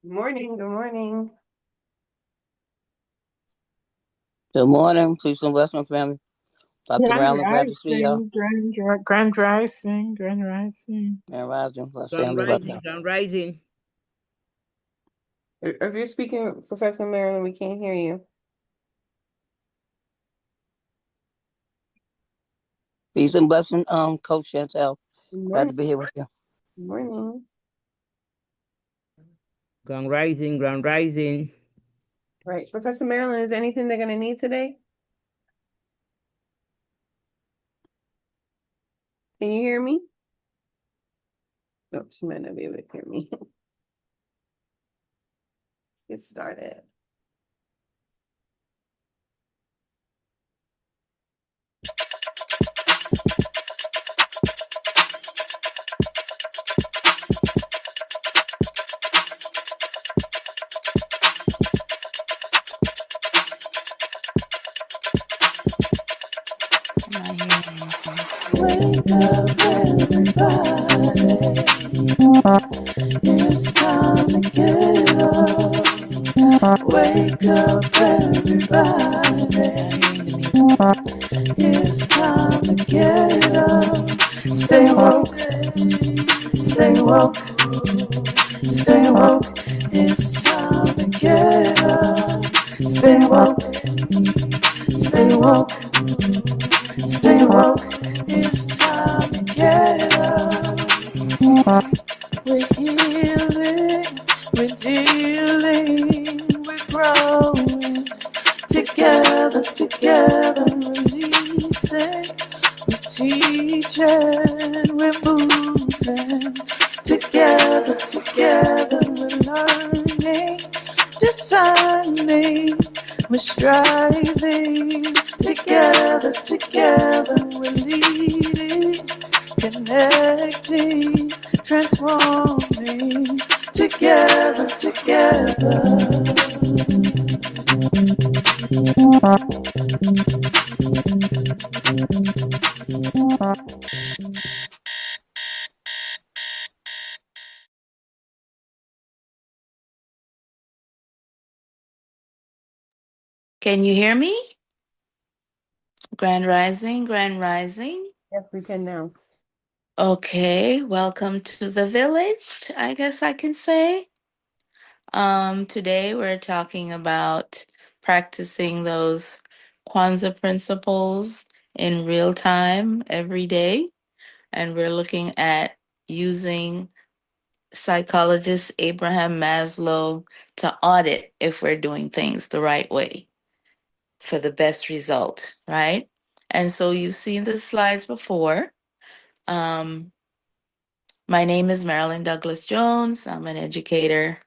Good morning. Good morning. Good morning, peace and blessings, family. Dr. Grand Marilyn, glad to see y'all. Rising, Grand Rising, Grand Rising. And rising, bless Grand family, love Rising, y'all. Grand Rising. If you're speaking, Professor Marilyn, we can't hear you. Peace and blessing, Coach Chantel. Good Glad morning. to be here with you. Good morning. Grand Rising, Grand Rising. Right. Professor Marilyn, is there anything they're going to need today? Can you hear me? No, she might not be able to hear me. Let's get started. Wake up, everybody. It's time to get up. Wake up, everybody. It's time to get up. Stay woke, stay woke, stay woke. It's time to get up. Stay woke, stay woke, stay woke. It's time to get up. We're healing, we're dealing, we're growing. Together, releasing. We're teaching, we're moving. Together, we're learning, discerning. We're striving. Together, we're leading, connecting, transforming. Together. Can you hear me? Grand Rising, Grand Rising. Yes, we can now. Okay, welcome to the village, I guess I can say. Today we're talking about practicing those Kwanzaa principles in real time every day. And we're looking at using psychologist Abraham Maslow to audit if we're doing things the right way for the best result, right? And so you've seen the slides before. Um, my name is Marilyn Douglas Jones. I'm an educator,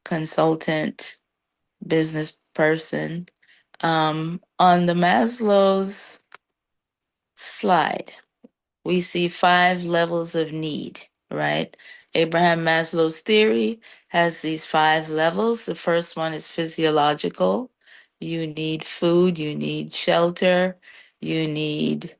consultant, business person. On the Maslow's slide, we see 5 levels of need, right? Abraham Maslow's theory has these 5 levels. The first one is physiological. You need food, you need shelter, you need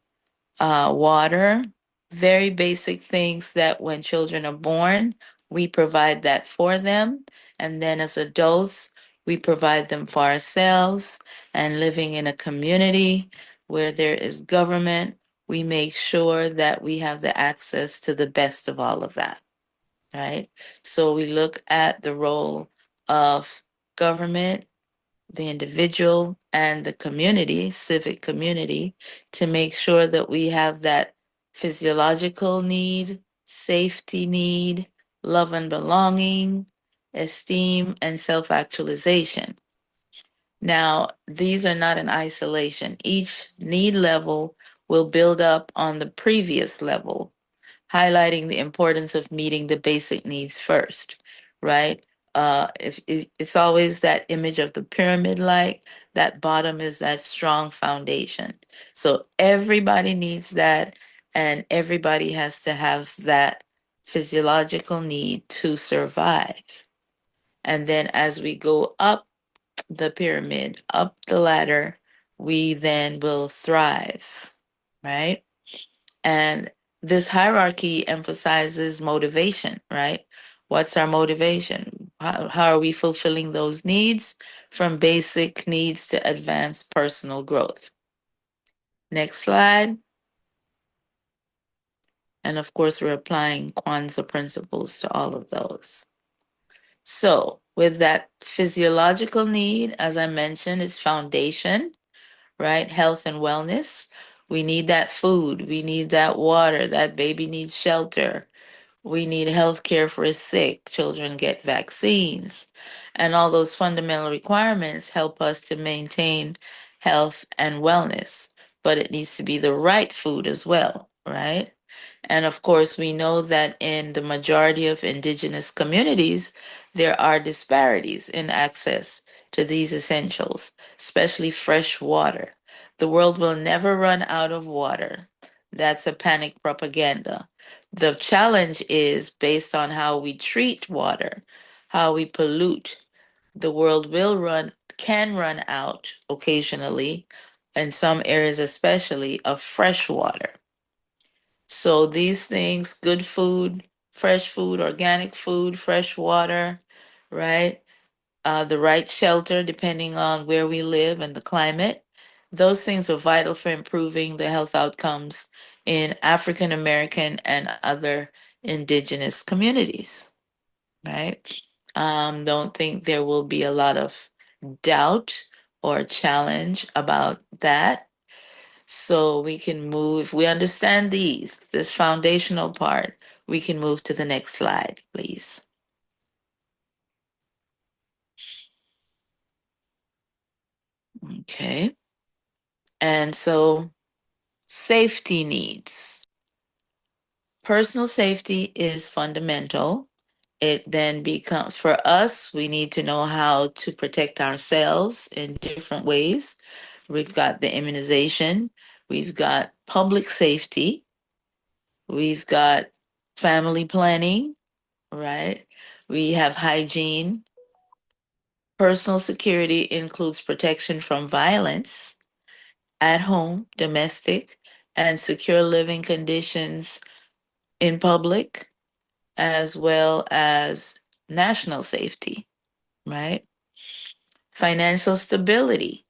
water, very basic things that when children are born, we provide that for them. And then as adults, we provide them for ourselves. And living in a community where there is government, we make sure that we have the access to the best of all of that, right? So we look at the role of government, the individual, and the community, civic community, to make sure that we have that physiological need, safety need, love and belonging, esteem, and self actualization. Now, these are not in isolation. Each need level will build up on the previous level, highlighting the importance of meeting the basic needs first, right? If it's always that image of the pyramid, like that bottom is that strong foundation. So everybody needs that, and everybody has to have that physiological need to survive. And then as we go up the pyramid, up the ladder, we then will thrive, right? And this hierarchy emphasizes motivation, right? What's our motivation? how are we fulfilling those needs from basic needs to advanced personal growth? Next slide. And of course, we're applying Kwanzaa principles to all of those. So, with that physiological need, as I mentioned, it's foundation, right? Health and wellness. We need that food. We need that water. That baby needs shelter. We need health care for sick. Children get vaccines. And all those fundamental requirements help us to maintain health and wellness. But it needs to be the right food as well, right? And of course, we know that in the majority of indigenous communities, there are disparities in access to these essentials, especially fresh water. The world will never run out of water. That's a panic propaganda. The challenge is based on how we treat water, how we pollute. The world can run out occasionally, in some areas especially, of fresh water. So these things, good food, fresh food, organic food, fresh water, right? The right shelter, depending on where we live and the climate. Those things are vital for improving the health outcomes in African American and other indigenous communities, right? Don't think there will be a lot of doubt or challenge about that. So we can move, if we understand this foundational part, we can move to the next slide, please. Okay. And so safety needs. Personal safety is fundamental. It then becomes, for us, we need to know how to protect ourselves in different ways. We've got the immunization, we've got public safety, we've got family planning, right? We have hygiene. Personal security includes protection from violence at home, domestic, and secure living conditions in public, as well as national safety, right? Financial stability.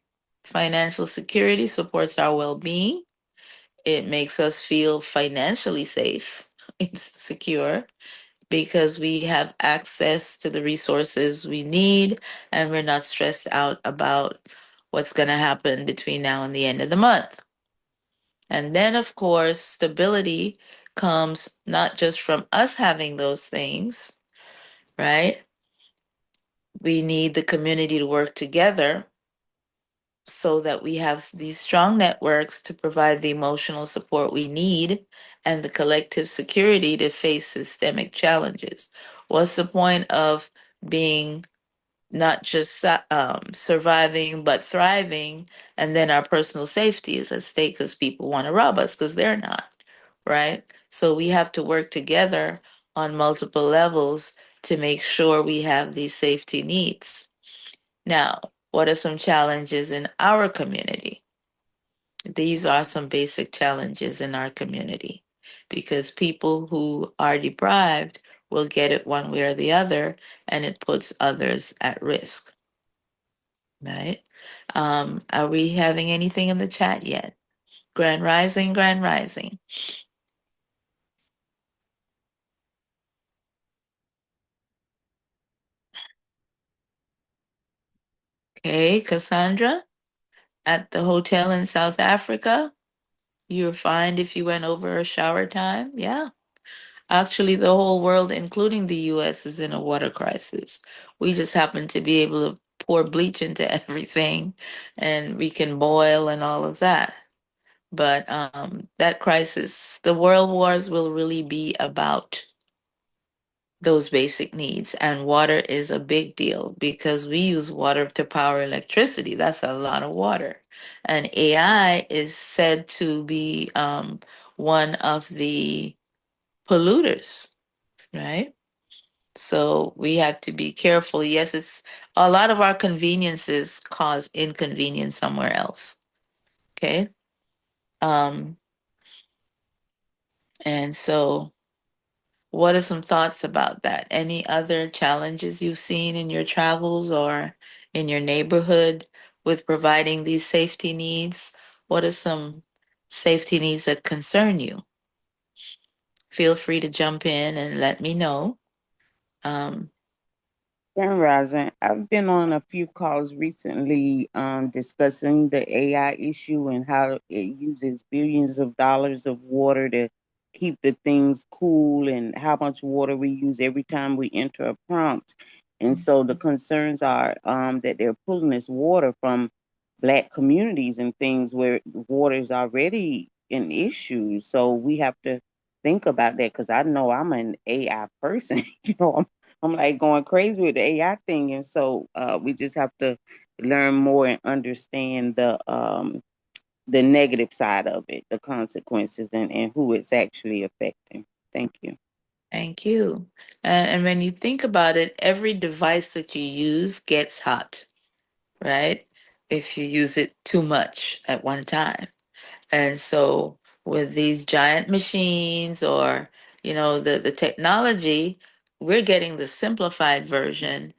Financial security supports our well being. It makes us feel financially safe, secure, because we have access to the resources we need and we're not stressed out about what's going to happen between now and the end of the month. And then, of course, stability comes not just from us having those things, right? We need the community to work together so that we have these strong networks to provide the emotional support we need and the collective security to face systemic challenges. What's the point of being not just surviving but thriving, and then our personal safety is at stake because people want to rob us because they're not, right? So we have to work together on multiple levels to make sure we have these safety needs. Now, what are some challenges in our community? These are some basic challenges in our community because people who are deprived will get it one way or the other, and it puts others at risk, right? Are we having anything in the chat yet? Grand Rising, Grand Rising. Okay, Cassandra, at the hotel in South Africa, you're fine if you went over a shower time? Yeah. Actually, the whole world, including the US, is in a water crisis. We just happen to be able to pour bleach into everything and we can boil and all of that. But that crisis, the world wars will really be about those basic needs. And water is a big deal because we use water to power electricity. That's a lot of water. And AI is said to be one of the polluters, right? So we have to be careful. Yes, it's a lot of our conveniences cause inconvenience somewhere else. Okay. Um, and so What are some thoughts about that? Any other challenges you've seen in your travels or in your neighborhood with providing these safety needs? What are some safety needs that concern you? Feel free to jump in and let me know. Um, Grand Rising. I've been on a few calls recently discussing the AI issue and how it uses billions of dollars of water to keep the things cool and how much water we use every time we enter a prompt. And so the concerns are that they're pulling this water from Black communities and things where water is already an issue. So we have to think about that because I know I'm an AI person. I'm like going crazy with the AI thing, and so we just have to learn more and understand the negative side of it, the consequences, and who it's actually affecting. Thank you. Thank you. And when you think about it, every device that you use gets hot, right? If you use it too much at one time. And so with these giant machines or, the technology, we're getting the simplified version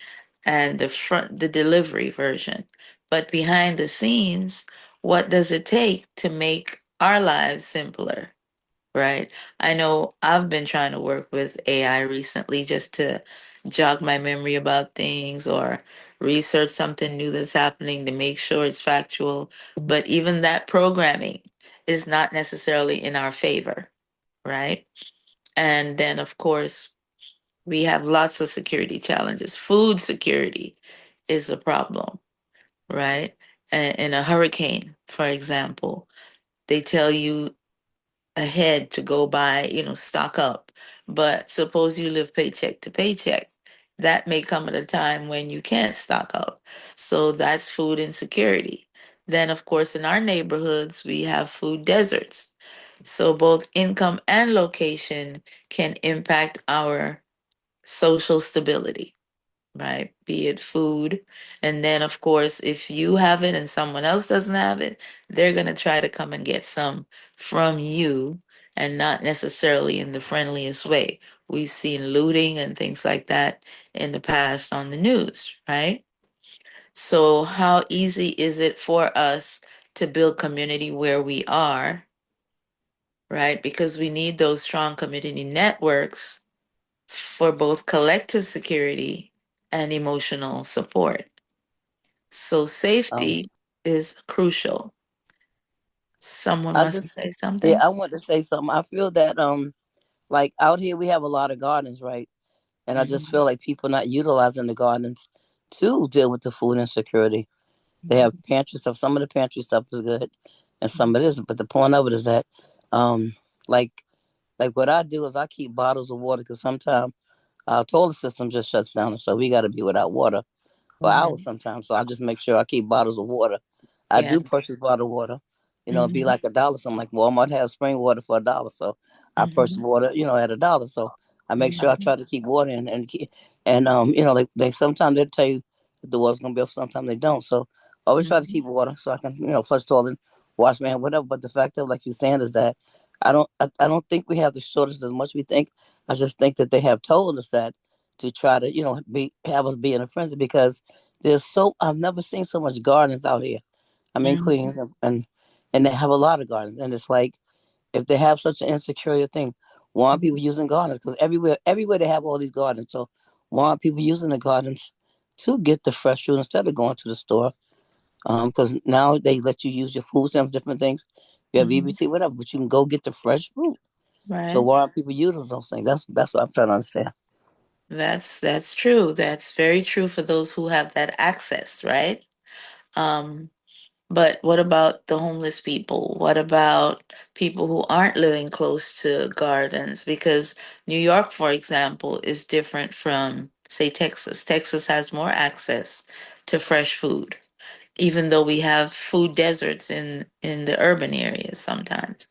and the delivery version. But behind the scenes, what does it take to make our lives simpler? Right. I know I've been trying to work with AI recently just to jog my memory about things or research something new that's happening to make sure it's factual. But even that programming is not necessarily in our favor. Right. And then, of course, we have lots of security challenges. Food security is a problem. Right. In a hurricane, for example, they tell you ahead to go buy, stock up. But suppose you live paycheck to paycheck. That may come at a time when you can't stock up. So that's food insecurity. Then, of course, in our neighborhoods, we have food deserts. So both income and location can impact our social stability, right? Be it food. And then, of course, if you have it and someone else doesn't have it, they're going to try to come and get some from you and not necessarily in the friendliest way. We've seen looting and things like that in the past on the news, right? So, how easy is it for us to build community where we are, right? Because we need those strong community networks for both collective security and emotional support. So Um, safety is crucial. Someone I wants to just, say yeah, something? I want to say something. I feel that, like out here we have a lot of gardens, right? And I just Mhm. feel like people not utilizing the gardens to deal with the food insecurity. They have pantry stuff. Some of the pantry stuff is good, and some of it isn't. But the point of it is that, um, like, what I do is I keep bottles of water because sometimes our toilet system just shuts down, and so we got to be without water for hours Mhm. sometimes. So I just make sure I keep bottles of water. I Yeah. do purchase bottled water. It'd be Mhm. like $1. Something like Walmart has spring water for $1. So I purchase Mhm. water, at $1. So I make sure I Mhm. try to keep water and like they sometimes they tell you that the water's gonna be up, sometimes they don't. So I always try to Mhm. keep water so I can, flush toilet, wash my hand, whatever. But the fact of like you're saying is that I don't think we have the shortage as much as we think. I just think that they have told us that to try to, have us be in a frenzy because I've never seen so much gardens out here. I'm in Mhm. Queens and they have a lot of gardens. And it's like if they have such an insecure thing, why aren't people using gardens? Because everywhere they have all these gardens. So why aren't people using the gardens to get the fresh food instead of going to the store? Because now they let you use your food stamps, different things. You have Mhm. EBT, whatever, but you can go get the fresh fruit. So Right. why aren't people using those things? That's what I'm trying to understand. That's true. That's very true for those who have that access, right? Um, But what about the homeless people? What about people who aren't living close to gardens? Because New York, for example, is different from, say, Texas. Texas has more access to fresh food, even though we have food deserts in the urban areas sometimes,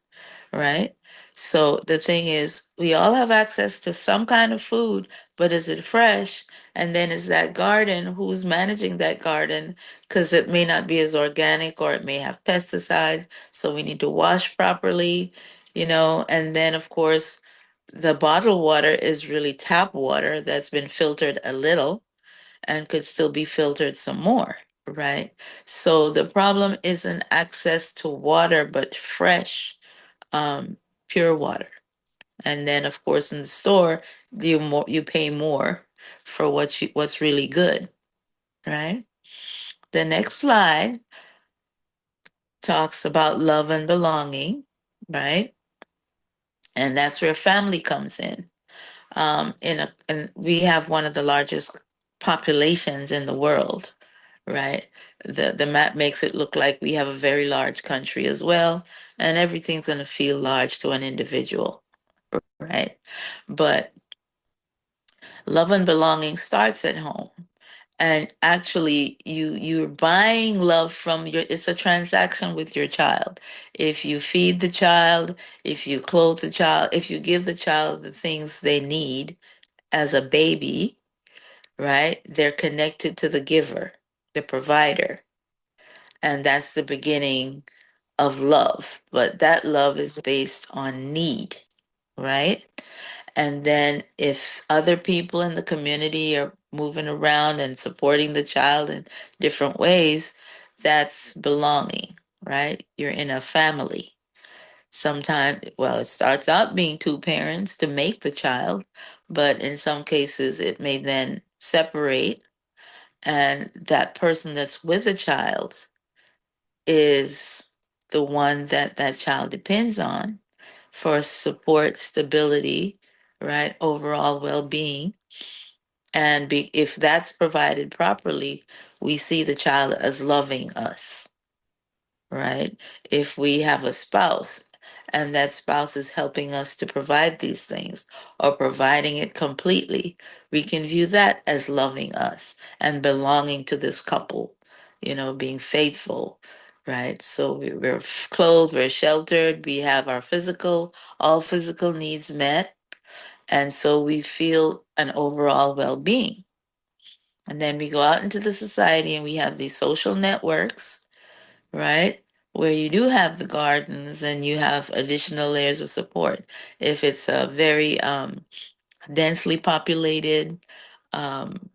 right? So the thing is, we all have access to some kind of food, but is it fresh? And then is that garden, who's managing that garden? Because it may not be as organic or it may have pesticides. So we need to wash properly, and then, of course, the bottled water is really tap water that's been filtered a little and could still be filtered some more, right? So the problem isn't access to water, but fresh, pure water. And then, of course, in the store, you pay more for what's really good, right? The next slide talks about love and belonging, right? And that's where family comes in. And we have one of the largest populations in the world, right? The map makes it look like we have a very large country as well, and everything's going to feel large to an individual, right? But love and belonging starts at home. And actually, you're buying love from your, it's a transaction with your child. If you feed the child, if you clothe the child, if you give the child the things they need as a baby, right? They're connected to the giver, the provider. And that's the beginning of love. But that love is based on need, right? And then if other people in the community are moving around and supporting the child in different ways, that's belonging, right? You're in a family. Sometimes, well, it starts out being two parents to make the child, but in some cases it may then separate, and that person that's with the child is the one that that child depends on for support, stability, right? Overall well being. And if that's provided properly, we see the child as loving us, right? If we have a spouse and that spouse is helping us to provide these things or providing it completely, we can view that as loving us and belonging to this couple, being faithful, right? So we're clothed, we're sheltered, we have our all physical needs met. And so we feel an overall well being. And then we go out into the society and we have these social networks, right? Where you do have the gardens and you have additional layers of support. If it's a very densely populated um,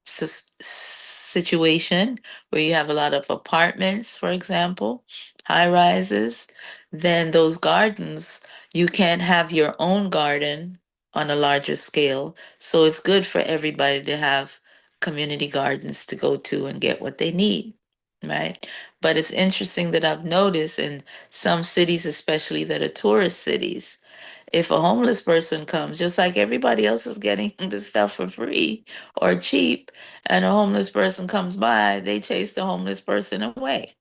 situation where you have a lot of apartments, for example, high rises, then those gardens, you can't have your own garden on a larger scale. So it's good for everybody to have community gardens to go to and get what they need, right? But it's interesting that I've noticed in some cities, especially that are tourist cities, if a homeless person comes, just like everybody else is getting the stuff for free or cheap, and a homeless person comes by, they chase the homeless person away.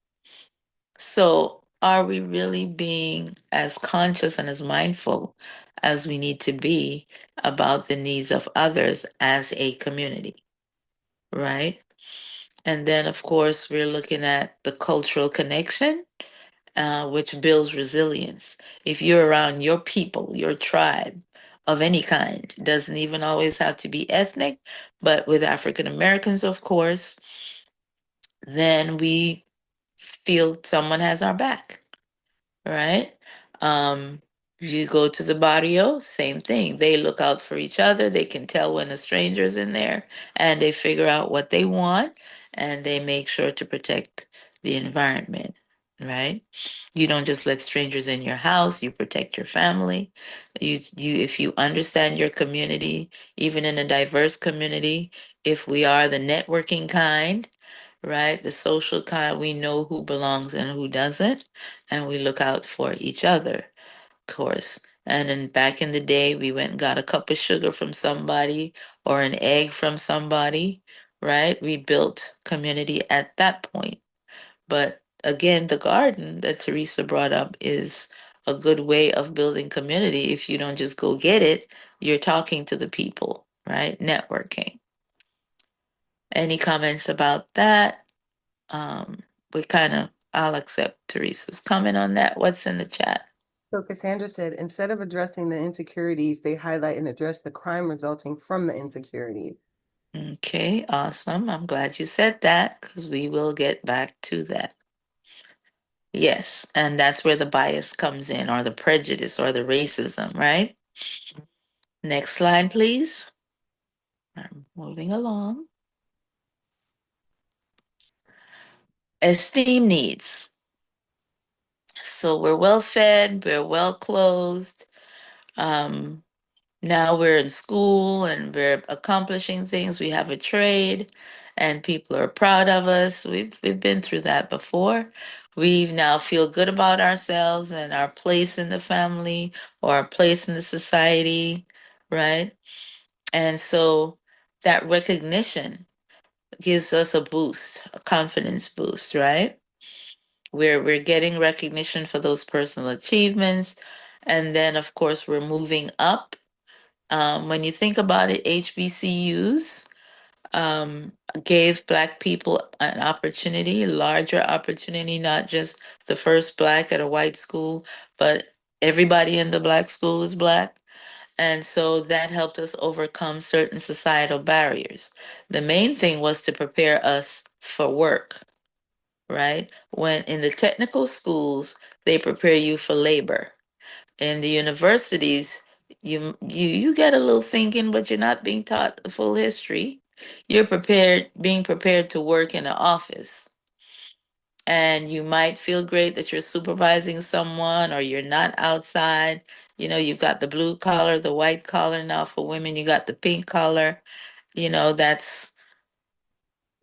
So, are we really being as conscious and as mindful as we need to be about the needs of others as a community, right? And then, of course, we're looking at the cultural connection, which builds resilience. If you're around your people, your tribe of any kind, doesn't even always have to be ethnic, but with African Americans, of course, then we feel someone has our back, right? Um, you go to the barrio, same thing. They look out for each other. They can tell when a stranger's in there and they figure out what they want and they make sure to protect the environment, right? You don't just let strangers in your house, you protect your family. You if you understand your community, even in a diverse community, if we are the networking kind, right? The social kind, we know who belongs and who doesn't, and we look out for each other, of course. And then back in the day, we went and got a cup of sugar from somebody or an egg from somebody, right? We built community at that point. But again, the garden that Teresa brought up is a good way of building community. If you don't just go get it, you're talking to the people, right? Networking. Any comments about that? We kind of, I'll accept Teresa's comment on that. What's in the chat? So Cassandra said, instead of addressing the insecurities, they highlight and address the crime resulting from the insecurities. Okay, awesome. I'm glad you said that because we will get back to that. Yes, and that's where the bias comes in, or the prejudice, or the racism, right? Next slide, please. I'm moving along. Esteem needs. So we're well fed, we're well clothed. Um, Now we're in school and we're accomplishing things. We have a trade and people are proud of us. We've been through that before. We now feel good about ourselves and our place in the family or our place in the society, right? And so that recognition gives us a boost, a confidence boost, right? We're getting recognition for those personal achievements. And then of course we're moving up. When you think about it, HBCUs um, gave Black people an opportunity, a larger opportunity, not just the first Black at a white school, but everybody in the Black school is Black. And so that helped us overcome certain societal barriers. The main thing was to prepare us for work, right? When in the technical schools, they prepare you for labor. In the universities, you get a little thinking, but you're not being taught the full history. You're being prepared to work in an office. And you might feel great that you're supervising someone or you're not outside. You know, you've got the blue collar, the white collar. Now for women, you got the pink collar. You know, that's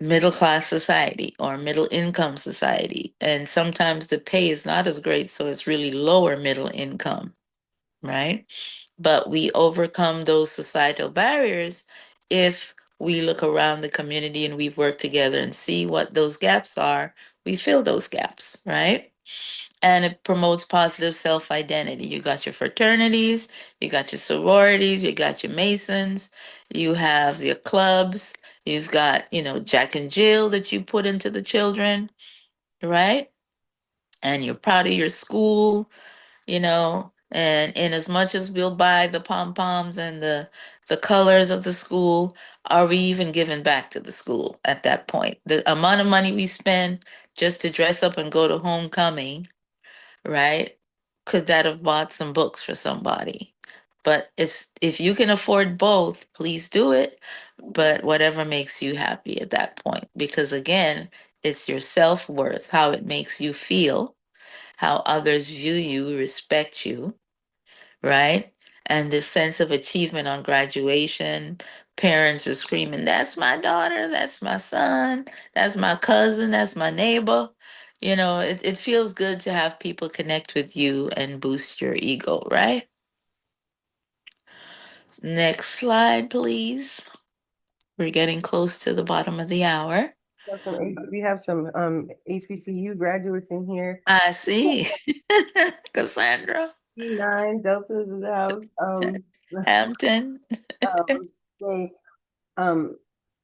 middle class society or middle income society. And sometimes the pay is not as great, so it's really lower middle income, right? But we overcome those societal barriers if we look around the community and we've worked together and see what those gaps are. We fill those gaps, right? And it promotes positive self identity. You got your fraternities, you got your sororities, you got your Masons, you have your clubs, you've got, Jack and Jill that you put into the children, right? And you're proud of your school, and in as much as we'll buy the pom poms and the colors of the school, are we even giving back to the school at that point? The amount of money we spend just to dress up and go to homecoming, right? Could that have bought some books for somebody? But it's if you can afford both, please do it. But whatever makes you happy at that point, because again, it's your self worth, how it makes you feel, how others view you, respect you, right? And this sense of achievement on graduation, parents are screaming, "That's my daughter, that's my son, that's my cousin, that's my neighbor." It feels good to have people connect with you and boost your ego, right? Next slide, please. We're getting close to the bottom of the hour. We have some HBCU graduates in here. I see. Cassandra, E9 Deltas is out. Hampton. They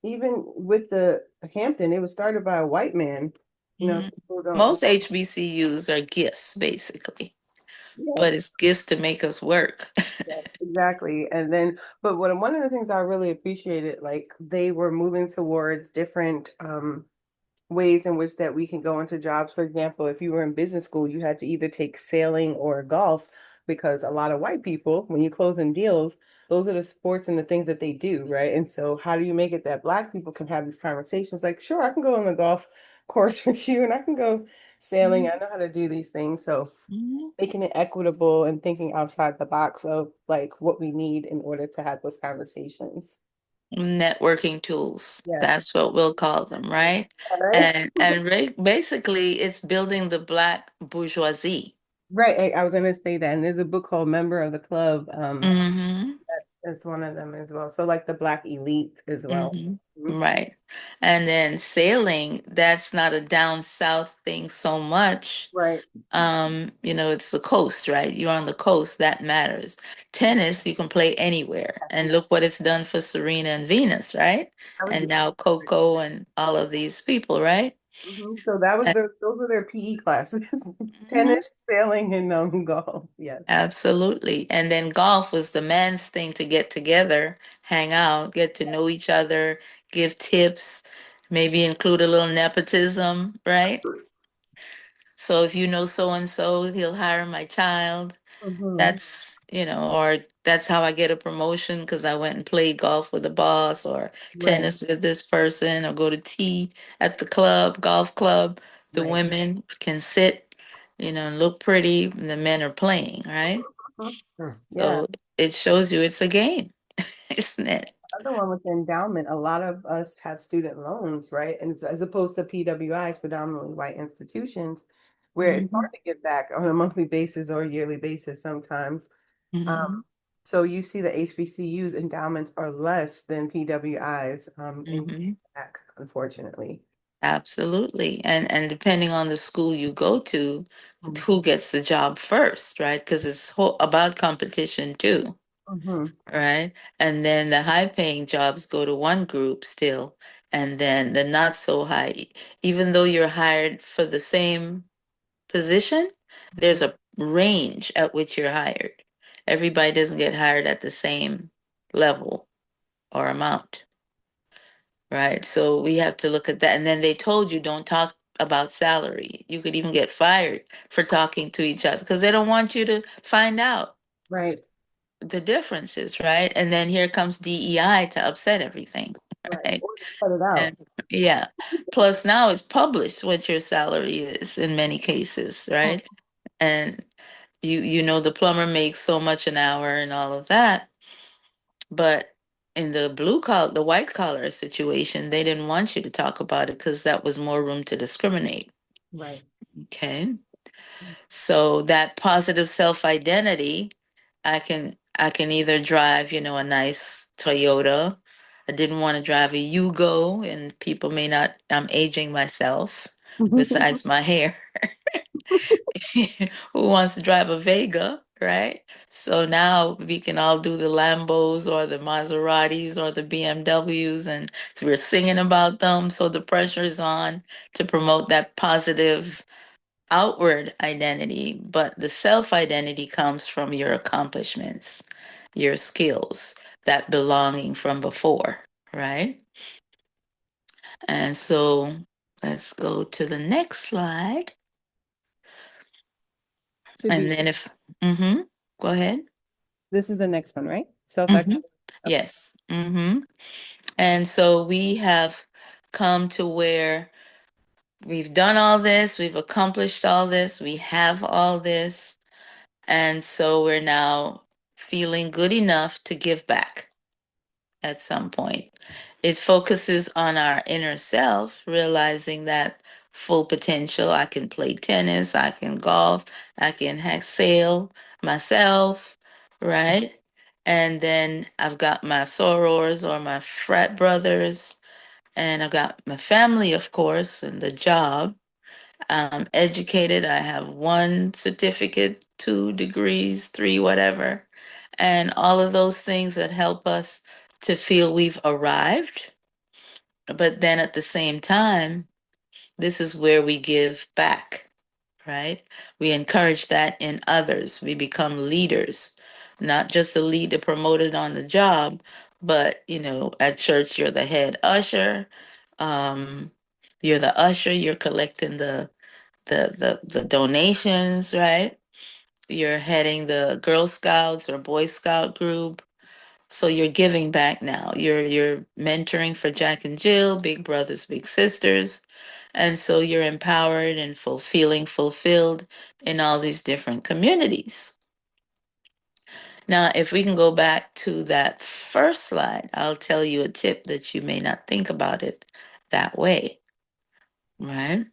even with the Hampton, it was started by a white man. Mhm. People don't. Most HBCUs are gifts, basically, Yeah, but it's gifts to make us work. yeah, exactly. And then, but one of the things I really appreciated, like they were moving towards different ways in which that we can go into jobs. For example, if you were in business school, you had to either take sailing or golf because a lot of white people, when you close in deals, those are the sports and the things that they do, right? And so how do you make it that Black people can have these conversations like, sure, I can go on the golf course with you and I can go sailing. I know how to do these things. So Mhm. making it equitable and thinking outside the box of like what we need in order to have those conversations. Networking tools. Yes. That's what we'll call them, right? All right. And basically, it's building the Black bourgeoisie. Right. I was going to say that. And there's a book called Member of the Club. Hmm. That's one of them as well. So like the Black elite as well. Hmm. Mhm. Right. And then sailing, that's not a down south thing so much. Right. It's the coast, right? You're on the coast, that matters. Tennis, you can play anywhere. And look what it's done for Serena and Venus, right? That was And now Coco and all of these people, right? So that was those were their PE classes. Mhm. Tennis, sailing, and golf. Yes. Absolutely. And then golf was the man's thing to get together, hang out, get to know each other, give tips, maybe include a little nepotism, right? So if you know so and so, he'll hire my child. Mm-hmm. That's, or that's how I get a promotion because I went and played golf with the boss or Right, tennis with this person or go to tea at the club, golf club. The right. women can sit, and look pretty. And the men are playing, right? Mhm. Yeah. So it shows you it's a game, isn't it? Other one with the endowment, a lot of us have student loans, right? And so as opposed to PWIs, predominantly white institutions, where it's Hmm. hard to get back on a monthly basis or a yearly basis sometimes. Hmm. So you see the HBCUs endowments are less than PWIs in Hmm. back, unfortunately. Absolutely. And depending on the school you go to, who gets the job first, right? Because it's about competition too. Mm-hmm. Right? And then the high paying jobs go to one group still. And then the not so high, even though you're hired for the same position, there's a range at which you're hired. Everybody doesn't get hired at the same level or amount, right? So we have to look at that. And then they told you don't talk about salary. You could even get fired for talking to each other because they don't want you to find out Right, the differences, right? And then here comes DEI to upset everything, right. right? Or just cut it out. And yeah. Plus now it's published what your salary is in many cases, right? And you know the plumber makes so much an hour and all of that, but in the blue collar, the white collar situation, they didn't want you to talk about it because that was more room to discriminate. Right. Okay. So that positive self-identity, I can either drive, a nice Toyota. I didn't want to drive a Yugo, and people may not, I'm aging myself besides my hair. Who wants to drive a Vega, right? So now we can all do the Lambos or the Maseratis or the BMWs, and so we're singing about them. So the pressure is on to promote that positive outward identity, but the self identity comes from your accomplishments, your skills, that belonging from before, right? And so let's go to the next slide. Should And be, then mm-hmm, go ahead. this is the next one, right? Self-act. Mm-hmm. Okay. Yes. Mm-hmm. And so we have come to where we've done all this, we've accomplished all this, we have all this. And so we're now feeling good enough to give back at some point. It focuses on our inner self, realizing that full potential. I can play tennis, I can golf, I can sail myself, right? And then I've got my sorors or my frat brothers, and I've got my family, of course, and the job. I'm educated. I have one certificate, 2 degrees, three, whatever, and all of those things that help us to feel we've arrived. But then at the same time, this is where we give back, right? We encourage that in others. We become leaders, not just a leader promoted on the job, but at church, you're the head usher. Um, you're the usher. You're collecting the donations, right? You're heading the Girl Scouts or Boy Scout group. So you're giving back now. You're mentoring for Jack and Jill, big brothers, big sisters. And so you're empowered and fulfilled in all these different communities. Now, if we can go back to that first slide, I'll tell you a tip that you may not think about it that way, right?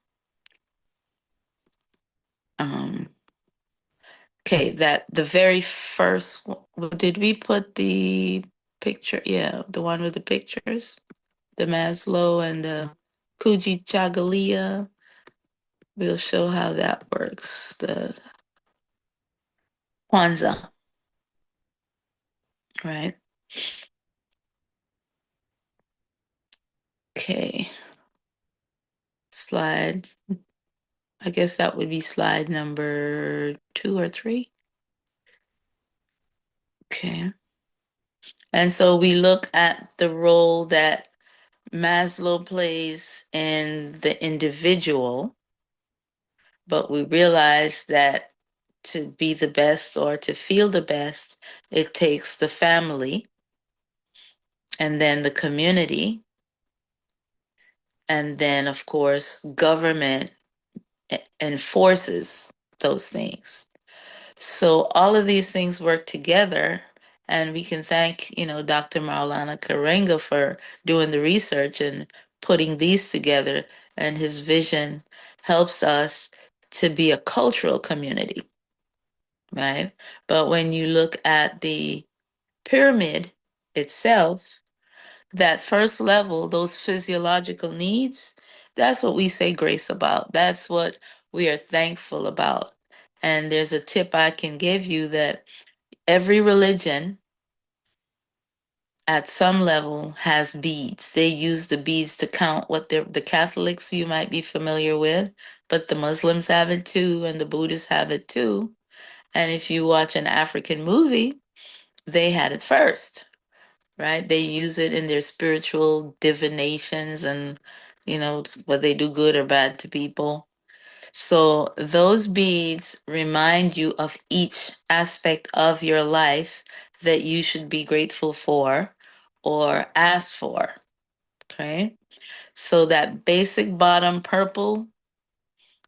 Um, Okay, that the very first did we put the picture? Yeah, the one with the pictures, the Maslow and the Kuji Chagalia. We'll show how that works. The Kwanzaa, right? Okay, slide. I guess that would be slide number 2 or 3. Okay. And so we look at the role that Maslow plays in the individual, but we realize that to be the best or to feel the best, it takes the family and then the community, and then, of course, government enforces those things. So all of these things work together, and we can thank, Dr. Maulana Karenga for doing the research and putting these together, and his vision helps us to be a cultural community, right? But when you look at the pyramid itself, that first level, those physiological needs, that's what we say grace about. That's what we are thankful about. And there's a tip I can give you that every religion at some level has beads. They use the beads to count what the Catholics you might be familiar with, but the Muslims have it too, and the Buddhists have it too. And if you watch an African movie, they had it first, right? They use it in their spiritual divinations and, what they do good or bad to people. So those beads remind you of each aspect of your life that you should be grateful for or ask for. Okay. So that basic bottom purple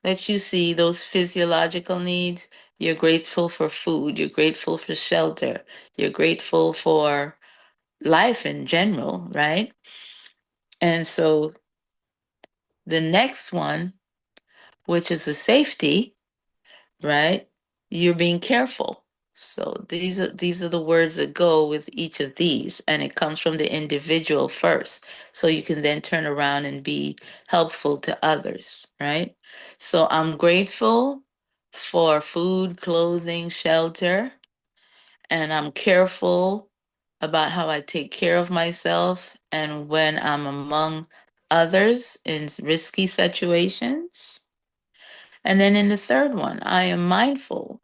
that you see, those physiological needs, you're grateful for food, you're grateful for shelter, you're grateful for life in general, right? And so the next one, which is the safety, right? You're being careful. So these are the words that go with each of these, and it comes from the individual first. So you can then turn around and be helpful to others, right? So I'm grateful for food, clothing, shelter, and I'm careful about how I take care of myself and when I'm among others in risky situations. And then in the third one, I am mindful,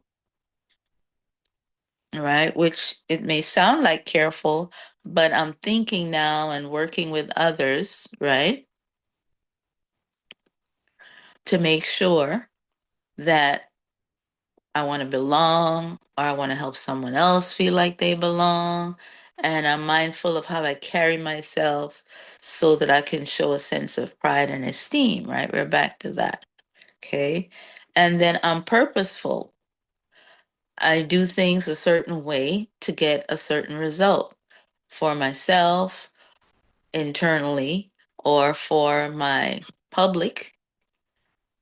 right? Which it may sound like careful, but I'm thinking now and working with others, right? To make sure that I want to belong or I want to help someone else feel like they belong. And I'm mindful of how I carry myself so that I can show a sense of pride and esteem, right? We're back to that. Okay. And then I'm purposeful. I do things a certain way to get a certain result for myself internally or for my public.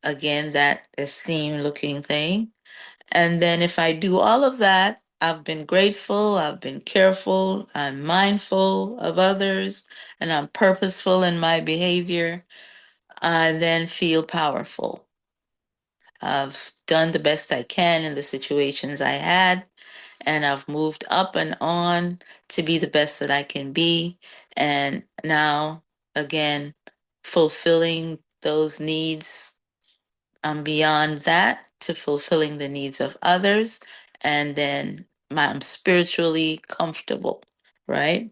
Again, that esteem looking thing. And then if I do all of that, I've been grateful, I've been careful, I'm mindful of others, and I'm purposeful in my behavior, I then feel powerful. I've done the best I can in the situations I had, and I've moved up and on to be the best that I can be. And now, again, fulfilling those needs, I'm beyond that to fulfilling the needs of others. And then I'm spiritually comfortable, right?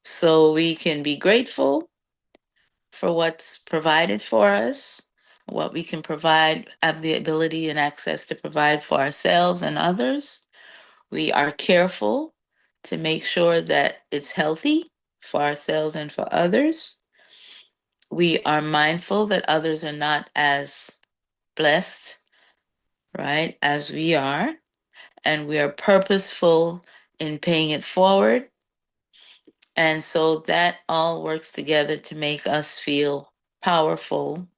So we can be grateful for what's provided for us, what we can provide, have the ability and access to provide for ourselves and others. We are careful to make sure that it's healthy for ourselves and for others. We are mindful that others are not as blessed, right, as we are. And we are purposeful in paying it forward. And so that all works together to make us feel powerful,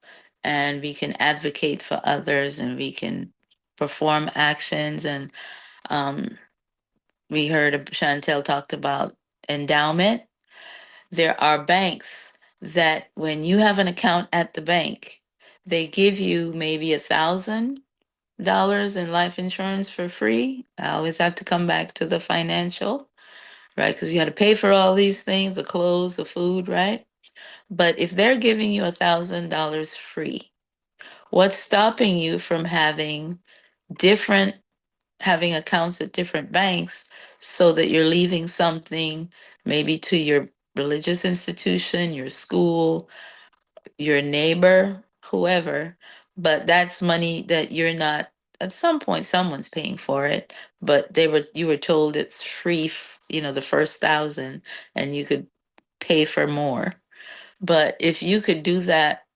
and we can advocate for others and we can perform actions. And um, we heard Chantel talked about endowment. There are banks that when you have an account at the bank, they give you maybe $1,000 in life insurance for free. I always have to come back to the financial, right? Because you had to pay for all these things, the clothes, the food, right? But if they're giving you $1,000 free, what's stopping you from different having accounts at different banks so that you're leaving something maybe to your religious institution, your school, your neighbor, whoever, but that's money that you're not at some point someone's paying for it, but you were told it's free, the first 1,000, and you could pay for more. But if you could do that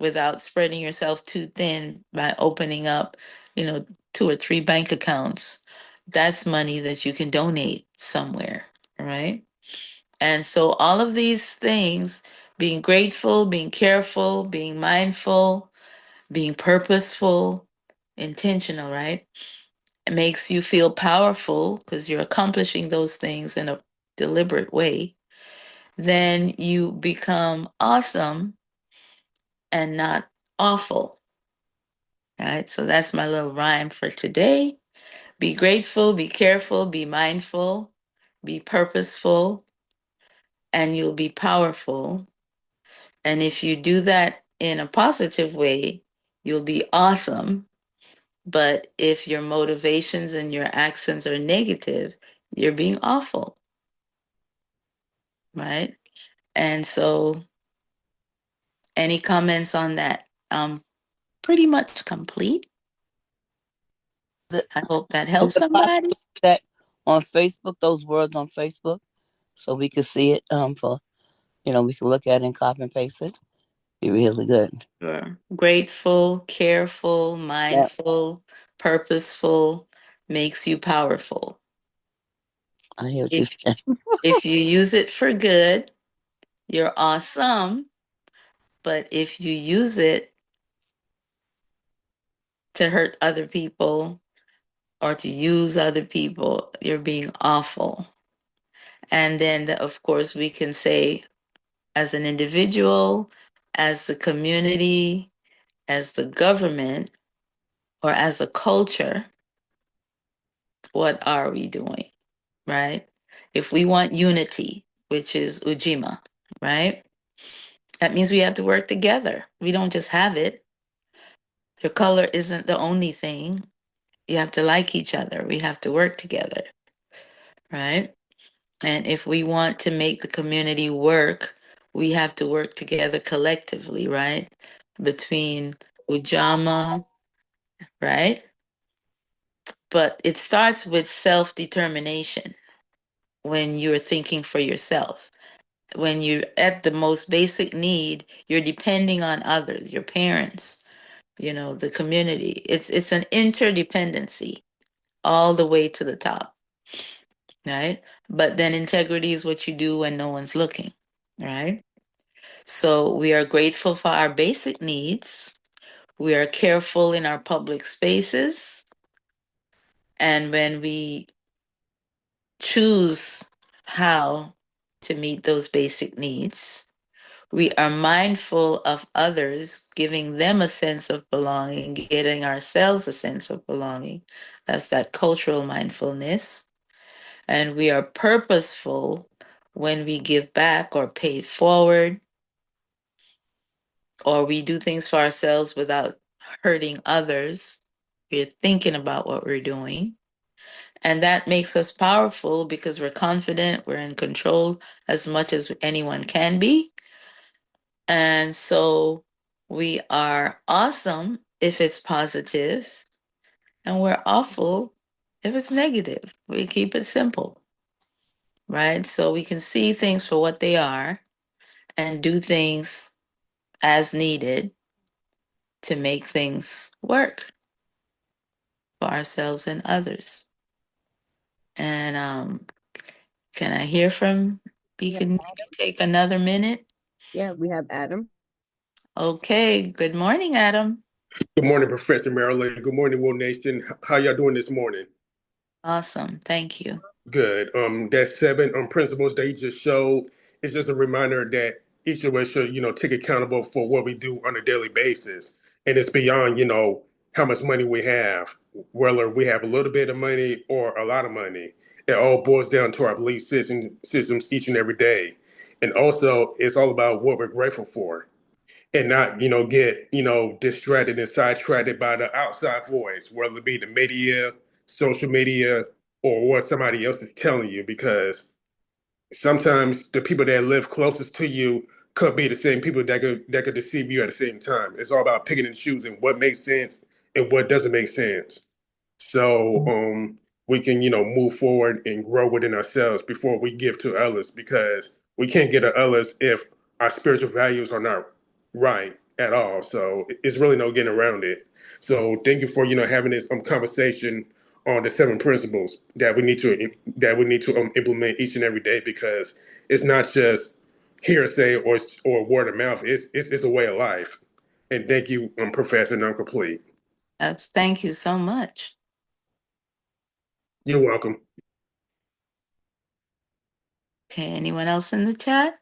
without spreading yourself too thin by opening up, 2 or 3 bank accounts, that's money that you can donate somewhere, right? And so all of these things, being grateful, being careful, being mindful, being purposeful, intentional, right? It makes you feel powerful because you're accomplishing those things in a deliberate way. Then you become awesome and not awful, right? So that's my little rhyme for today. Be grateful, be careful, be mindful, be purposeful, and you'll be powerful. And if you do that in a positive way, you'll be awesome. But if your motivations and your actions are negative, you're being awful, right? And so, any comments on that? Pretty much complete. Is I hope that is helps it possible somebody. to put that on Facebook, those words on Facebook, so we can see it? We can look at it and copy and paste it. Be really good. Sure. Grateful, careful, Yeah, mindful, purposeful makes you powerful. I hear what you're If saying. if you use it for good, you're awesome. But if you use it to hurt other people or to use other people, you're being awful. And then, of course, we can say, as an individual, as the community, as the government, or as a culture, what are we doing, right? If we want unity, which is Ujima, right? That means we have to work together. We don't just have it. Your color isn't the only thing. You have to like each other. We have to work together, right? And if we want to make the community work, we have to work together collectively, right? Between Ujama, right? But it starts with self determination when you're thinking for yourself. When you're at the most basic need, you're depending on others, your parents, the community. It's an interdependency all the way to the top, right? But then integrity is what you do when no one's looking, right? So we are grateful for our basic needs. We are careful in our public spaces. And when we choose how to meet those basic needs, we are mindful of others, giving them a sense of belonging, getting ourselves a sense of belonging. That's that cultural mindfulness. And we are purposeful when we give back or pay it forward, or we do things for ourselves without hurting others. We're thinking about what we're doing. And that makes us powerful because we're confident, we're in control as much as anyone can be. And so we are awesome if it's positive, and we're awful if it's negative. We keep it simple, right? So we can see things for what they are and do things as needed to make things work for ourselves and others. And can I hear from, we We have can maybe Adam. take another minute? Yeah, we have Adam. Okay, good morning, Adam. Good morning, Professor Marilyn. Good morning, World Nation. How y'all doing this morning? Awesome, thank you. Good. That seven principles that you just showed is just a reminder that each of us should, take accountable for what we do on a daily basis. And it's beyond, how much money we have, whether we have a little bit of money or a lot of money. It all boils down to our belief systems each and every day. And also, it's all about what we're grateful for and not get distracted and sidetracked by the outside voice, whether it be the media, social media, or what somebody else is telling you, because sometimes the people that live closest to you could be the same people that could deceive you at the same time. It's all about picking and choosing what makes sense and what doesn't make sense. So we can, move forward and grow within ourselves before we give to others, because we can't get to others if our spiritual values are not right at all. So it's really no getting around it. So thank you for, having this conversation on the seven principles that we need to implement each and every day, because it's not just hearsay or word of mouth. It's a way of life. And thank you, Professor Non-Complete. Thank you so much. You're welcome. Okay, anyone else in the chat?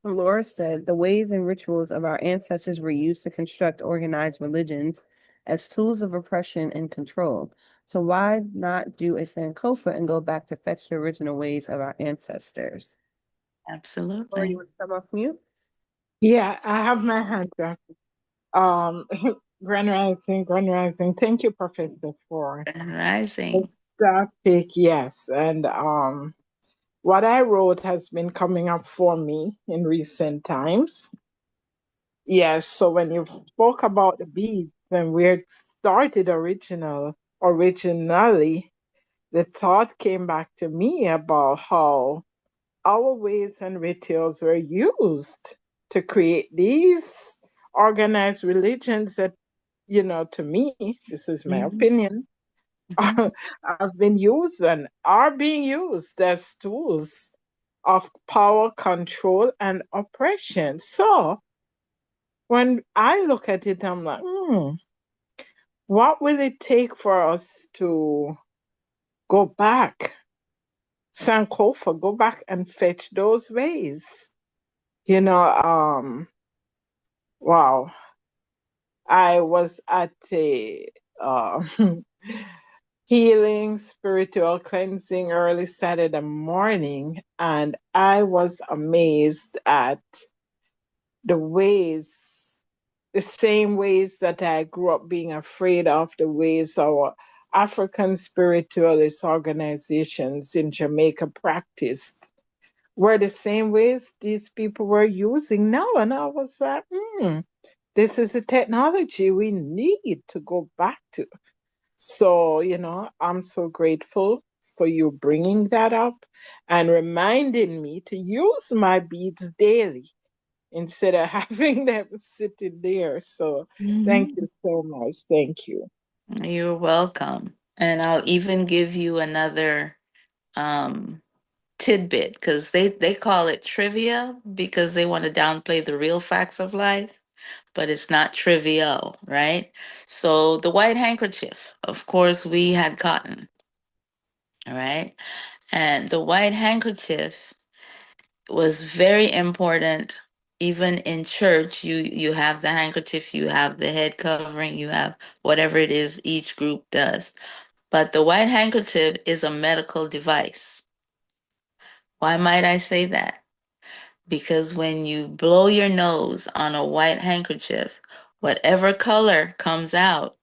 Laura said the ways and rituals of our ancestors were used to construct organized religions as tools of oppression and control. So why not do a Sankofa and go back to fetch the original ways of our ancestors? Laura, you Absolutely. want to come off mute? Yeah, I have my hand up. Um, Grand Rising. Thank you, Professor, for Grand Rising. this topic. Yes, and what I wrote has been coming up for me in recent times. Yes, so when you spoke about the beads and where it started originally, the thought came back to me about how our ways and rituals were used to create these organized religions that, to me, this is my Mhm, opinion, mhm, have been used and are being used as tools of power, control, and oppression. So when I look at it, I'm like, what will it take for us to go back, Sankofa, go back and fetch those ways? You know, wow. I was at a uh, healing, spiritual cleansing early Saturday morning, and I was amazed at the ways, the same ways that I grew up being afraid of, the ways our African spiritualist organizations in Jamaica practiced were the same ways these people were using now. And I was like, this is a technology we need to go back to. So, I'm so grateful for you bringing that up and reminding me to use my beads daily instead of having them sitting there. So, thank mhm. you so much. Thank you. You're welcome. And I'll even give you another um, tidbit because they call it trivia because they want to downplay the real facts of life, but it's not trivial, right? So the white handkerchief, of course, we had cotton, all right? And the white handkerchief was very important. Even in church, you have the handkerchief, you have the head covering, you have whatever it is each group does. But the white handkerchief is a medical device. Why might I say that? Because when you blow your nose on a white handkerchief, whatever color comes out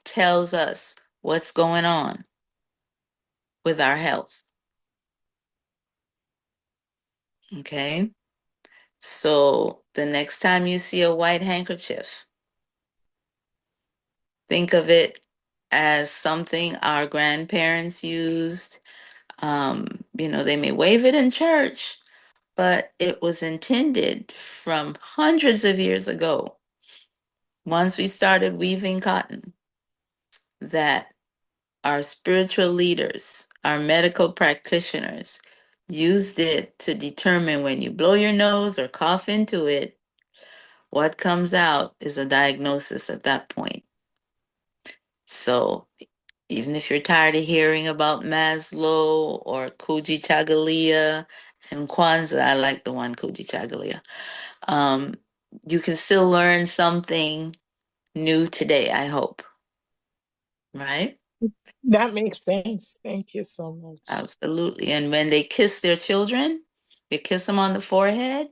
tells us what's going on with our health. Okay? So the next time you see a white handkerchief, think of it as something our grandparents used. They may wave it in church, but it was intended from hundreds of years ago, once we started weaving cotton, that our spiritual leaders, our medical practitioners, used it to determine when you blow your nose or cough into it, what comes out is a diagnosis at that point. So even if you're tired of hearing about Maslow or Kuji Chagalia and Kwanzaa, I like the one Kuji Chagalia. Um, you can still learn something new today, I hope. Right? That makes sense. Thank you so much. Absolutely. And when they kiss their children, they kiss them on the forehead.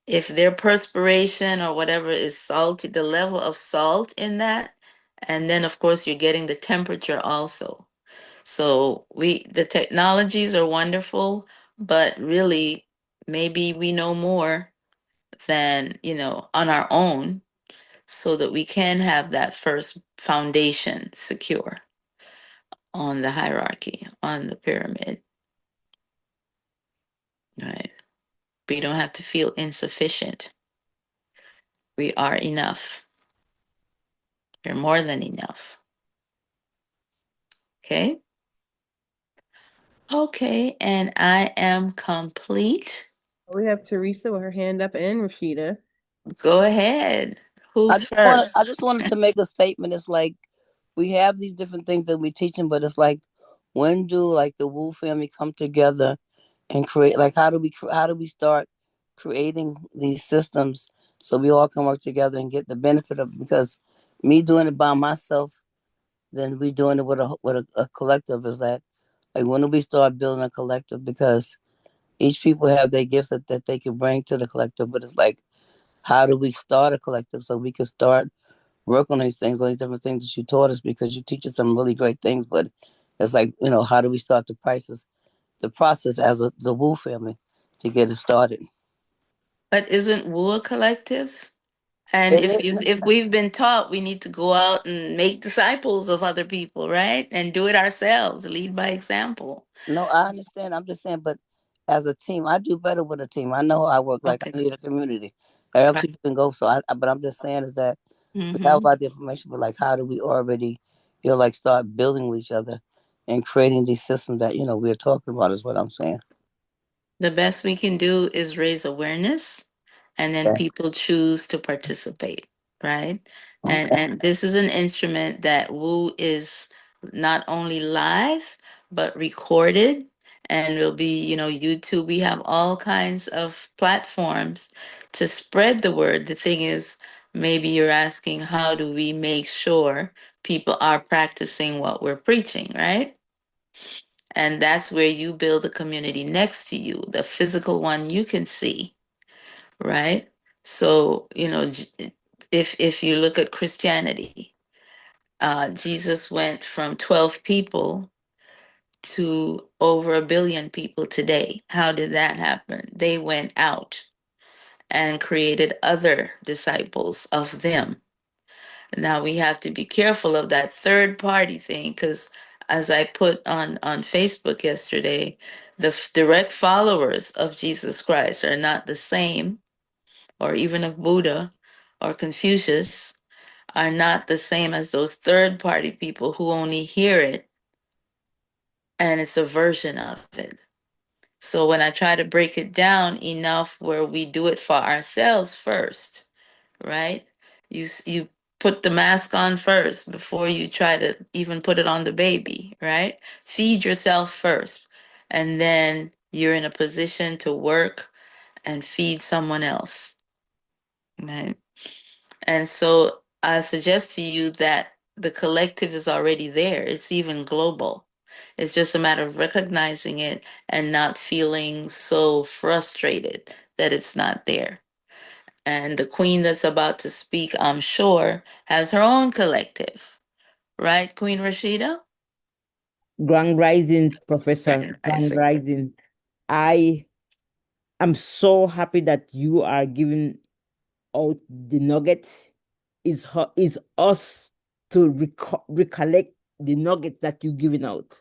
If their perspiration or whatever is salty, the level of salt in that, and then of course you're getting the temperature also. So the technologies are wonderful, but really maybe we know more than, on our own. so that we can have that first foundation secure on the hierarchy, on the pyramid, right? We don't have to feel insufficient. We are enough. We're more than enough. Okay? Okay, and I am complete. We have Teresa with her hand up and Rashida. Go ahead. I Who's just want I first? just wanted to make a statement. It's like we have these different things that we teaching, but it's like when do like the Wu family come together and create, like how do we start creating these systems so we all can work together and get the benefit of it? Because me doing it by myself, then we doing it with a collective. Is that like when do we start building a collective? Because each people have their gifts that they can bring to the collective, but it's like how do we start a collective so we can start work on these things, all these different things that you taught us, because you teach us some really great things. But it's like, how do we start the process as the Wu family to get it started? But isn't Wu a collective? And It if is. you if we've been taught, we need to go out and make disciples of other people, right? And do it ourselves, lead by example. No, I understand. I'm just saying, but as a team, I do better with a team. I know how I work. Like Okay. I need a community. Other Right. people can go. So but I'm just saying is that we have a Mm-hmm. lot of information, but like, how do we already, like start building with each other and creating these systems that, we're talking about is what I'm saying. The best we can do is raise awareness, and then Okay. people choose to participate, right? And Okay. and this is an instrument that Wu is not only live but recorded, and will be, YouTube. We have all kinds of platforms to spread the word. The thing is, maybe you're asking, how do we make sure people are practicing what we're preaching, right? And that's where you build a community next to you, the physical one you can see, right? So, if you look at Christianity, Jesus went from 12 people to over 1 billion people today. How did that happen? They went out and created other disciples of them. Now we have to be careful of that third party thing, because as I put on Facebook yesterday, the direct followers of Jesus Christ are not the same, or even of Buddha or Confucius, are not the same as those third party people who only hear it and it's a version of it. So when I try to break it down enough where we do it for ourselves first, right? You put the mask on first before you try to even put it on the baby, right? Feed yourself first, and then you're in a position to work and feed someone else, right? And so I suggest to you that the collective is already there. It's even global. It's just a matter of recognizing it and not feeling so frustrated that it's not there. And the queen that's about to speak, I'm sure, has her own collective, right, Queen Rashida? Grand Rising, Professor, I Grand see. Rising. I am so happy that you are giving out the nuggets. Is us to recollect the nuggets that you're giving out.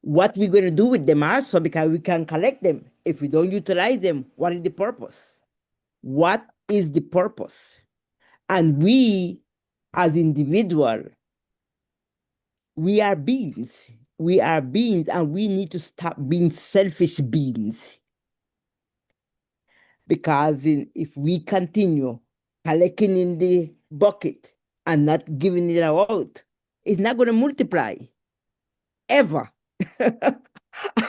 What we're going to do with them also, because we can collect them. If we don't utilize them, what is the purpose? What is the purpose? And we, as individual, we are beings. We are beings, and we need to stop being selfish beings. Because if we continue collecting in the bucket and not giving it out, it's not going to multiply ever.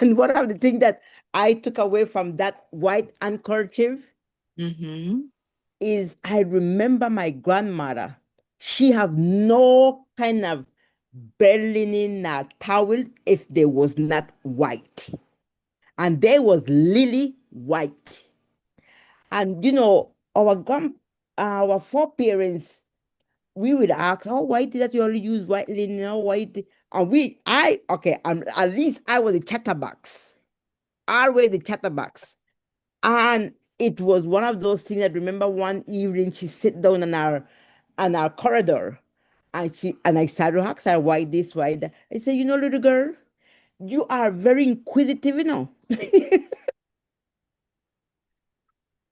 And one of the things that I took away from that white handkerchief Mm-hmm. is I remember my grandmother. She have no kind of linen or towel if they was not white, and they was lily white. And our foreparents, we would ask, "Oh, why did that you only use white linen? Oh, And okay, at least I was a chatterbox. Always the chatterbox. And it was one of those things that remember one evening she sit down on our on our corridor. And I started to ask her why this, why that. I said, little girl, you are very inquisitive,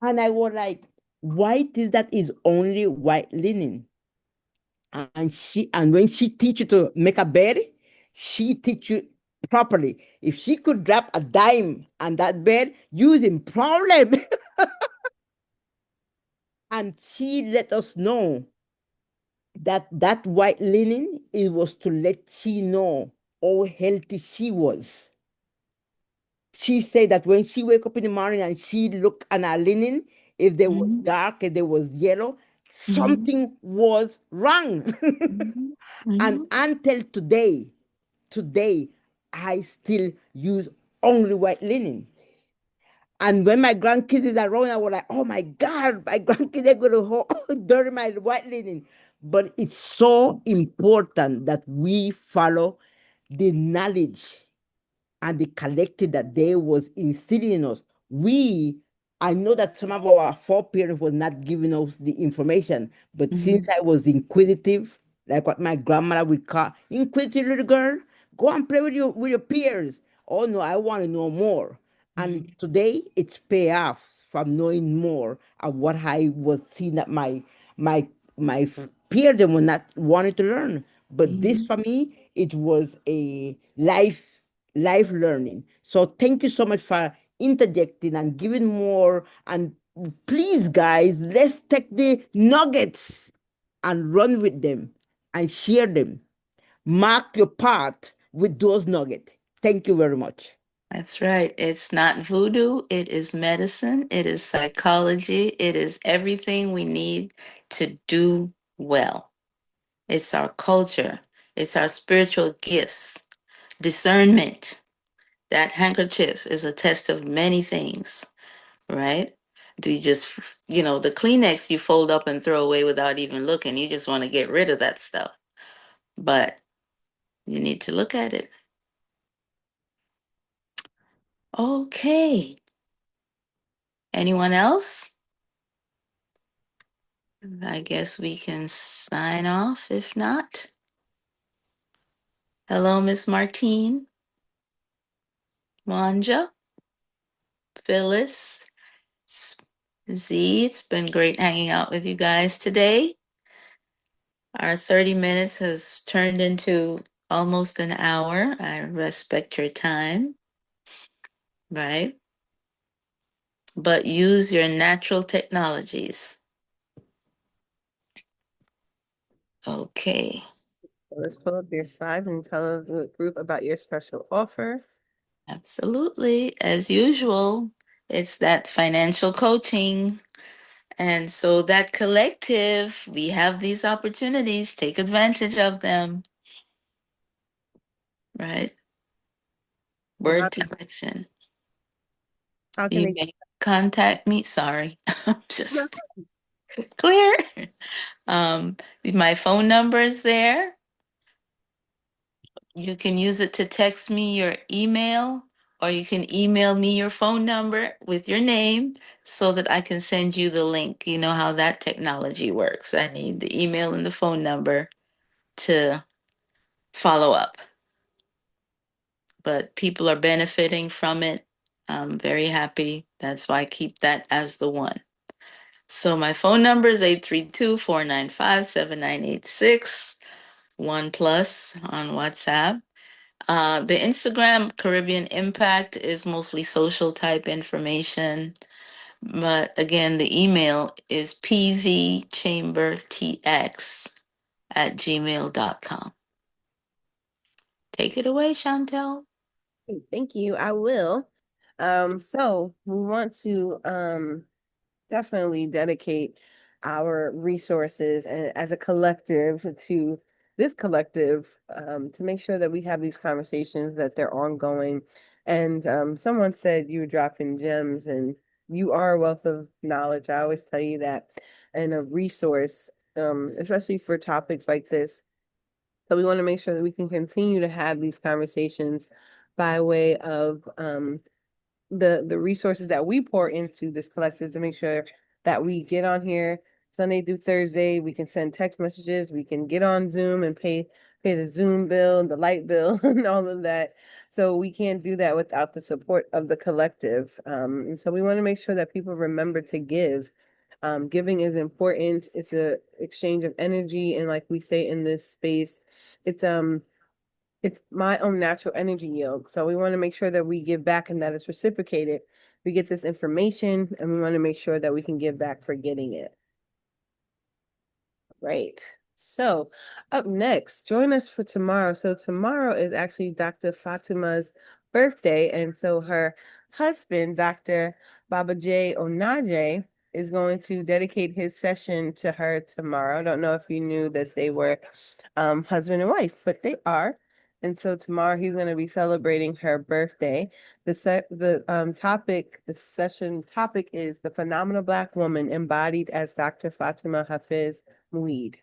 And I was like, why is that is only white linen? And when she teach you to make a bed, she teach you properly. If she could drop a dime on that bed, using problem. And she let us know that that white linen, it was to let she know how healthy she was. She said that when she wake up in the morning and she look at her linen, if they was Mhm. dark, if they was yellow, Mhm. something was wrong. Mhm. And Mhm. until today, I still use only white linen. And when my grandkids is around, I was like, oh my God, my grandkids are going to hold dirty my white linen. But it's so important that we follow the knowledge and the collective that they was instilling in us. I know that some of our foreparents was not giving us the information, but since Mhm. I was inquisitive, like what my grandmother would call inquisitive little girl, go and play with your peers. Oh no, I want to know more. And today it's pay off from knowing more of what I was seeing that my peer them were not wanting to learn. But this Mhm. for me, it was a life learning. So thank you so much for interjecting and giving more. And please, guys, let's take the nuggets and run with them and share them. Mark your part with those nuggets. Thank you very much. That's right. It's not voodoo. It is medicine. It is psychology. It is everything we need to do well. It's our culture. It's our spiritual gifts. Discernment. That handkerchief is a test of many things, right? Do you just, the Kleenex you fold up and throw away without even looking? You just want to get rid of that stuff. But you need to look at it. Okay. Anyone else? I guess we can sign off if not. Hello, Miss Martine, Wanja, Phyllis, S- Z. It's been great hanging out with you guys today. Our 30 minutes has turned into almost an hour. I respect your time, right? But use your natural technologies. Okay. So let's pull up your slides and tell the group about your special offer. Absolutely. As usual, it's that financial coaching. And so that collective, we have these opportunities, take advantage of them, right? And Word to action. how can You they? may contact me. Sorry, I'm No. just clear. Um, my phone number is there. You can use it to text me your email, or you can email me your phone number with your name so that I can send you the link. You know how that technology works. I need the email and the phone number to follow up. But people are benefiting from it. I'm very happy. That's why I keep that as the one. So my phone number is 832-495-7986, one plus on WhatsApp. The Instagram Caribbean Impact is mostly social type information. But again, the email is pvchambertx@gmail.com. Take it away, Chantel. Thank you. I will. So we want to definitely dedicate our resources and as a collective to this collective to make sure that we have these conversations, that they're ongoing. And someone said you were dropping gems, and you are a wealth of knowledge. I always tell you that, and a resource, especially for topics like this. So we want to make sure that we can continue to have these conversations by way of the resources that we pour into this collective, to make sure that we get on here Sunday through Thursday, we can send text messages, we can get on Zoom and pay the Zoom bill and the light bill and all of that. So we can't do that without the support of the collective. And so we want to make sure that people remember to give. Giving is important. It's a exchange of energy, and like we say in this space, it's my own natural energy yield. So we want to make sure that we give back and that it's reciprocated. We get this information, and we want to make sure that we can give back for getting it. Right. So up next, join us for tomorrow. So tomorrow is actually Dr. Fatima's birthday. And so her husband, Dr. Baba J. Onaje, is going to dedicate his session to her tomorrow. I don't know if you knew that they were husband and wife, but they are. And so tomorrow he's going to be celebrating her birthday. The session topic is the phenomenal Black woman embodied as Dr. Fatima Hafiz Mueed.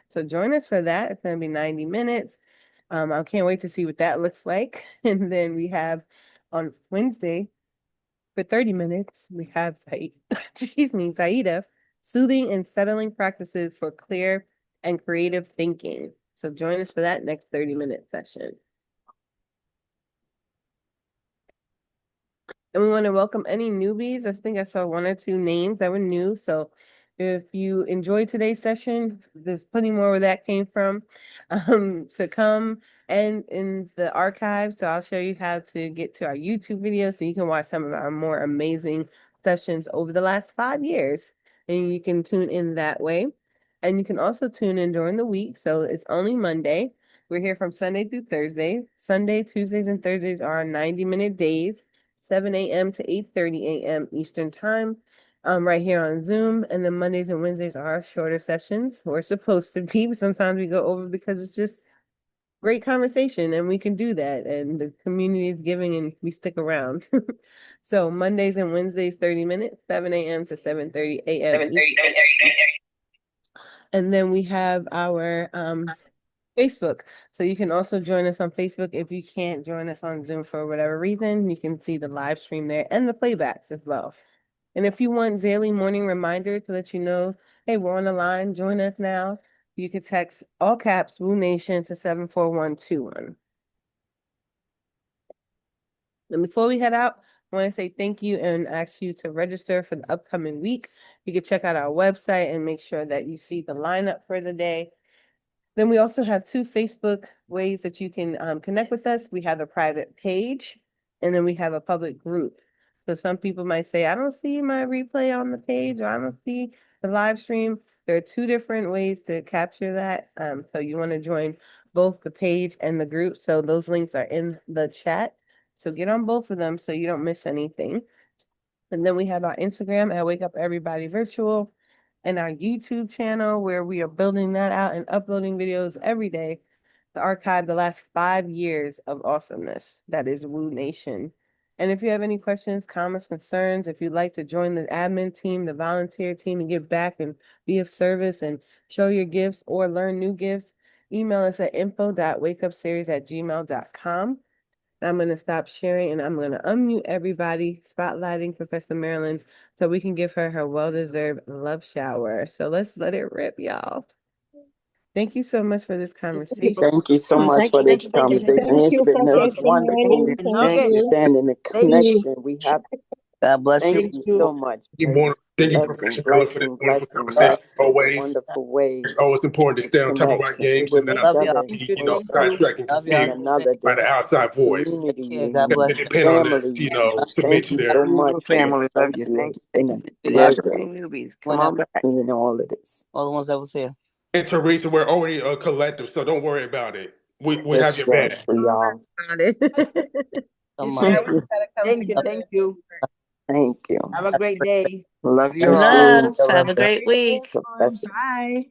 So join us for that. It's going to be 90 minutes. I can't wait to see what that looks like. And then we have on Wednesday for 30 minutes, we have Zaida, soothing and settling practices for clear and creative thinking. So join us for that next 30-minute session. And we want to welcome any newbies. I think I saw one or two names that were new. So if you enjoyed today's session, there's plenty more where that came from to come and in the archive. So I'll show you how to get to our YouTube video so you can watch some of our more amazing sessions over the last 5 years. And you can tune in that way. And you can also tune in during the week. So it's only Monday. We're here from Sunday through Thursday. Sunday, Tuesdays, and Thursdays are 90-minute days. 7 a.m. to 8:30 a.m. Eastern Time, right here on Zoom. And then Mondays and Wednesdays are shorter sessions. We're supposed to be, but sometimes we go over because it's just great conversation and we can do that. And the community is giving and we stick around. So Mondays and Wednesdays, 30 minutes, 7 a.m. to 7:30 a.m. And then we have our Facebook. So you can also join us on Facebook. If you can't join us on Zoom for whatever reason, you can see the live stream there and the playbacks as well. And if you want daily morning reminder to let you know, hey, we're on the line, join us now, you can text all caps Woo Nation to 74121. And before we head out, I want to say thank you and ask you to register for the upcoming week. You can check out our website and make sure that you see the lineup for the day. Then we also have 2 Facebook ways that you can connect with us. We have a private page, and then we have a public group. So some people might say, I don't see my replay on the page, or I don't see the live stream. There are 2 different ways to capture that. So you want to join both the page and the group. So those links are in the chat. So get on both of them so you don't miss anything. And then we have our Instagram at Wake Up Everybody Virtual, and our YouTube channel where we are building that out and uploading videos every day to archive the last 5 years of awesomeness. That is Woo Nation. And if you have any questions, comments, concerns, if you'd like to join the admin team, the volunteer team, and give back and be of service and show your gifts or learn new gifts, email us at info.wakeupseries@gmail.com. I'm going to stop sharing and I'm going to unmute everybody, spotlighting Professor Marilyn so we can give her her well-deserved love shower. So let's let it rip, y'all. Thank you so much for this conversation. Thank you so much for this conversation. Thank It's you, been a Professor wonderful Marilyn. Thank you. understanding the Thank you. connection we have. God bless you. Thank you so much. Thank you, Blessing, Professor Miller, for this blessing, wonderful blessing. conversation. Yes, As it's a always, wonderful way it's always important to to stay on top of our connect games and with not each Love y'all. other, Thank you. with Thank you. sidetracked and Love y'all. one Have a confused great another, by the the outside voice. Take community care. God and bless They you. depend on us, family. submit Thank to you their so Beautiful much. ways. family. Love Thank you. you. Thank It's you. been Thank a you. We got Professor pleasure newbies. Come on whenever. back. in all of this. All the ones that was here. And Teresa, we're already a collective, so don't worry about it. We have Yes, your back. yes, we are. So You much. yeah, we just gotta come Thank you. together. Thank you. Thank you. Have a great day. Love you Everybody, too, Love. Have a great week. Professor. Bye.